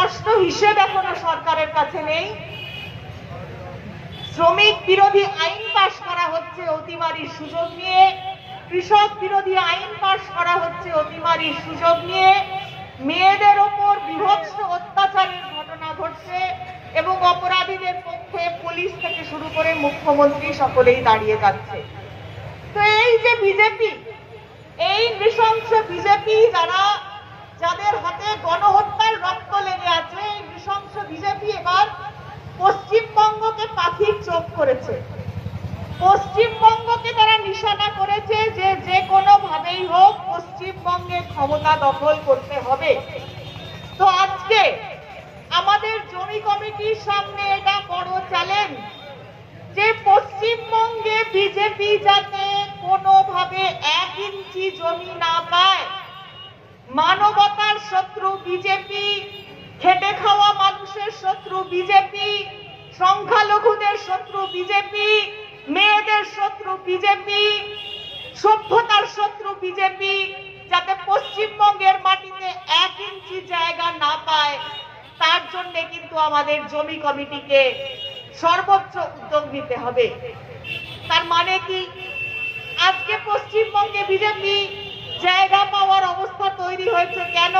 স্পষ্ট হিসেব এখনো সরকারের কাছে নেই। শ্রমিক বিরোধী আইন পাশ করা হচ্ছে অতিমারির সুযোগ নিয়ে, কৃষক বিরোধী আইন পাশ করা হচ্ছে অতিমারির সুযোগ নিয়ে, মেয়েদের ওপর বীভৎস অত্যাচারের ঘটনা ঘটছে এবং অপরাধীদের পক্ষে পুলিশ থেকে শুরু করে মুখ্যমন্ত্রী সকলেই দাঁড়িয়ে যাচ্ছে। তো এই যে বিজেপি, এই নৃশংস বিজেপি, যাদের হাতে গণহত্যার রক্ত লেগে আছে, এই নৃশংস বিজেপি এবার পশ্চিমবঙ্গকে পাখির চোখ করেছে। পশ্চিমবঙ্গকে তারা নিশানা করেছে যে যে কোনো ভাবেই হোক পশ্চিমবঙ্গে ক্ষমতা দখল করতে হবে। তো আজকে আমাদের জমি কমিটির সামনে এটা বড় চ্যালেঞ্জ যে পশ্চিমবঙ্গে বিজেপি যাতে কোনোভাবে 1 ইঞ্চি জমি না পায়। মানবতার শত্রু বিজেপি, খেটে খাওয়া মানুষের শত্রু বিজেপি, সংখ্যালঘুদের শত্রু বিজেপি, মেয়েদের শত্রু বিজেপি, সভ্যতার শত্রু বিজেপি যাতে পশ্চিমবঙ্গের মাটিতে 1 ইঞ্চি জায়গা না পায়, তার জন্য কিন্তু আমাদের জমি কমিটিকে সর্বোচ্চ উদ্যোগ নিতে হবে। তার মানে কি, আজকে পশ্চিমবঙ্গে বিজেপি জায়গা পাওয়ার অবস্থা তৈরি হয়েছে কেন?